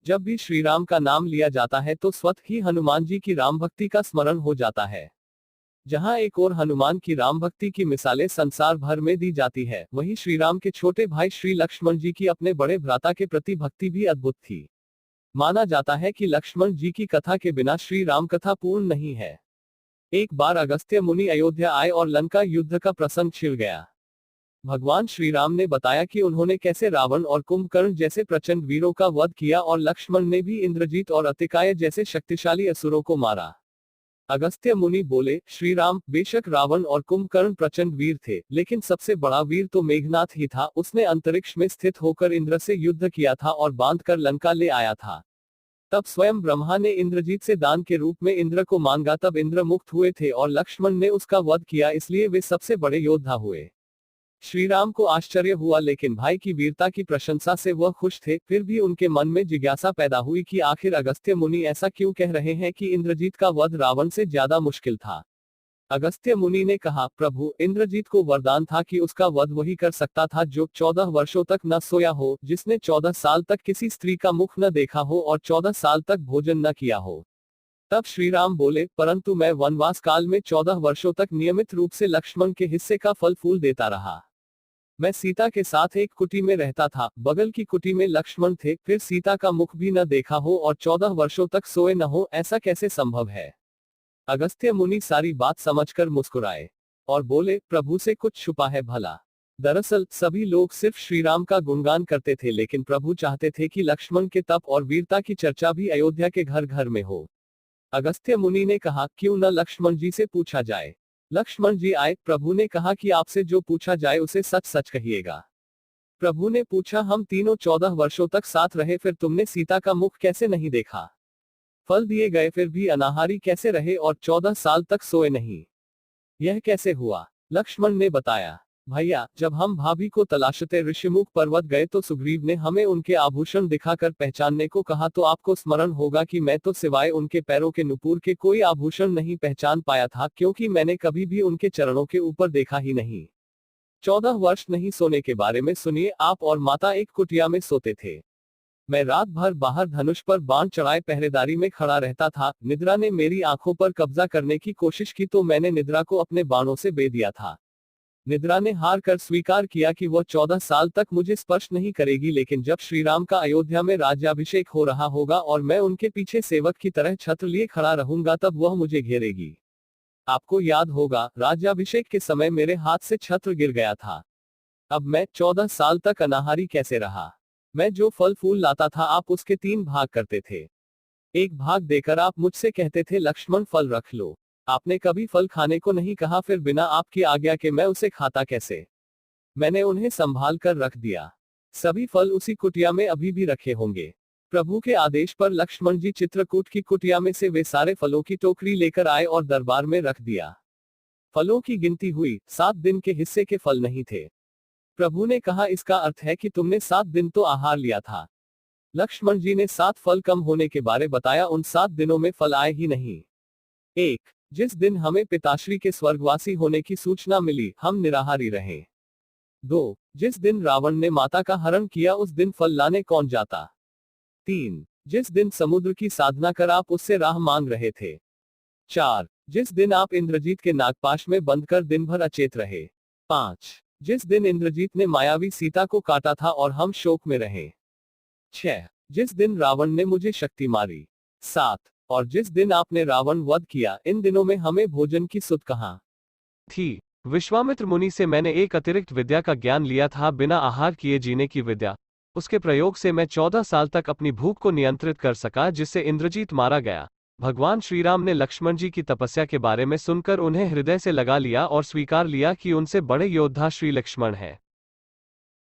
जब भी श्री राम का नाम लिया जाता है तो स्वतः ही हनुमान जी की राम भक्ति का स्मरण हो जाता है। जहां एक और हनुमान की राम भक्ति की मिसालें संसार भर में दी जाती है, वहीं श्री राम के छोटे भाई श्री लक्ष्मण जी की अपने बड़े भ्राता के प्रति भक्ति भी अद्भुत थी। माना जाता है कि लक्ष्मण जी की कथा के बिना श्री राम कथा पूर्ण नहीं है। एक बार अगस्त्य मुनि अयोध्या आए और लंका युद्ध का प्रसंग छिड़ गया। भगवान श्री राम ने बताया कि उन्होंने कैसे रावण और कुंभकर्ण जैसे प्रचंड वीरों का वध किया और लक्ष्मण ने भी इंद्रजीत और अतिकाय जैसे शक्तिशाली असुरों को मारा। अगस्त्य मुनि बोले, श्री राम, बेशक रावण और कुंभकर्ण प्रचंड वीर थे, लेकिन सबसे बड़ा वीर तो मेघनाथ ही था। उसने अंतरिक्ष में स्थित होकर इंद्र से युद्ध किया था और बांध कर लंका ले आया था। तब स्वयं ब्रह्मा ने इंद्रजीत से दान के रूप में इंद्र को मांगा, तब इंद्र मुक्त हुए थे और लक्ष्मण ने उसका वध किया, इसलिए वे सबसे बड़े योद्धा हुए। श्री राम को आश्चर्य हुआ, लेकिन भाई की वीरता की प्रशंसा से वह खुश थे। फिर भी उनके मन में जिज्ञासा पैदा हुई कि आखिर अगस्त्य मुनि ऐसा क्यों कह रहे हैं कि इंद्रजीत का वध रावण से ज्यादा मुश्किल था। अगस्त्य मुनि ने कहा, प्रभु, इंद्रजीत को वरदान था कि उसका वध वही कर सकता था जो 14 वर्षों तक न सोया हो, जिसने 14 साल तक किसी स्त्री का मुख न देखा हो और 14 साल तक भोजन न किया हो। तब श्री राम बोले, परंतु मैं वनवास काल में 14 वर्षों तक नियमित रूप से लक्ष्मण के हिस्से का फल फूल देता रहा। मैं सीता के साथ एक कुटी में रहता था, बगल की कुटी में लक्ष्मण थे, फिर सीता का मुख भी न देखा हो और 14 वर्षों तक सोए न हो, ऐसा कैसे संभव है। अगस्त्य मुनि सारी बात समझकर मुस्कुराए और बोले, प्रभु से कुछ छुपा है भला। दरअसल सभी लोग सिर्फ श्री राम का गुणगान करते थे, लेकिन प्रभु चाहते थे कि लक्ष्मण के तप और वीरता की चर्चा भी अयोध्या के घर घर में हो। अगस्त्य मुनि ने कहा, क्यों न लक्ष्मण जी से पूछा जाए। लक्ष्मण जी आए। प्रभु ने कहा कि आपसे जो पूछा जाए उसे सच सच कहिएगा। प्रभु ने पूछा, हम तीनों 14 वर्षों तक साथ रहे, फिर तुमने सीता का मुख कैसे नहीं देखा। फल दिए गए फिर भी अनाहारी कैसे रहे और 14 साल तक सोए नहीं, यह कैसे हुआ। लक्ष्मण ने बताया, भैया, जब हम भाभी को तलाशते ऋषिमुख पर्वत गए तो सुग्रीव ने हमें उनके आभूषण दिखाकर पहचानने को कहा, तो आपको स्मरण होगा कि मैं तो सिवाय उनके पैरों के नुपुर के कोई आभूषण नहीं पहचान पाया था, क्योंकि मैंने कभी भी उनके चरणों के ऊपर देखा ही नहीं। 14 वर्ष नहीं सोने के बारे में सुनिए, आप और माता एक कुटिया में सोते थे। मैं रात भर बाहर धनुष पर बाण चढ़ाए पहरेदारी में खड़ा रहता था। निद्रा ने मेरी आंखों पर कब्जा करने की कोशिश की तो मैंने निद्रा को अपने बाणों से बे दिया था। निद्रा ने हार कर स्वीकार किया कि वह 14 साल तक मुझे स्पर्श नहीं करेगी, लेकिन जब श्री राम का अयोध्या में राज्याभिषेक हो रहा होगा और मैं उनके पीछे सेवक की तरह छत्र लिए खड़ा रहूंगा, तब वह मुझे घेरेगी। आपको याद होगा, राज्याभिषेक के समय मेरे हाथ से छत्र गिर गया था। अब मैं 14 साल तक अनाहारी कैसे रहा। मैं जो फल फूल लाता था, आप उसके 3 भाग करते थे। एक भाग देकर आप मुझसे कहते थे, लक्ष्मण फल रख लो। आपने कभी फल खाने को नहीं कहा, फिर बिना आपकी आज्ञा के मैं उसे खाता कैसे। मैंने उन्हें संभाल कर रख दिया। सभी फल उसी कुटिया में अभी भी रखे होंगे। प्रभु के आदेश पर लक्ष्मण जी चित्रकूट की कुटिया में से वे सारे फलों की टोकरी लेकर आए और दरबार में रख दिया। फलों की गिनती हुई, 7 दिन के हिस्से के फल नहीं थे। प्रभु ने कहा, इसका अर्थ है कि तुमने 7 दिन तो आहार लिया था। लक्ष्मण जी ने 7 फल कम होने के बारे बताया। उन 7 दिनों में फल आए ही नहीं। 1. जिस दिन हमें पिताश्री के स्वर्गवासी होने की सूचना मिली, हम निराहारी रहे। 2. जिस दिन रावण ने माता का हरण किया, उस दिन फल लाने कौन जाता। 3. जिस दिन समुद्र की साधना कर आप उससे राह मांग रहे थे। 4. जिस दिन आप इंद्रजीत के नागपाश में बंद कर दिन भर अचेत रहे। 5. जिस दिन इंद्रजीत ने मायावी सीता को काटा था और हम शोक में रहे। 6. जिस दिन रावण ने मुझे शक्ति मारी। 7. और जिस दिन आपने रावण वध किया। इन दिनों में हमें भोजन की सुध कहाँ थी। विश्वामित्र मुनि से मैंने एक अतिरिक्त विद्या का ज्ञान लिया था, बिना आहार किए जीने की विद्या। उसके प्रयोग से मैं 14 साल तक अपनी भूख को नियंत्रित कर सका, जिससे इंद्रजीत मारा गया। भगवान श्री राम ने लक्ष्मण जी की तपस्या के बारे में सुनकर उन्हें हृदय से लगा लिया और स्वीकार लिया कि उनसे बड़े योद्धा श्री लक्ष्मण हैं।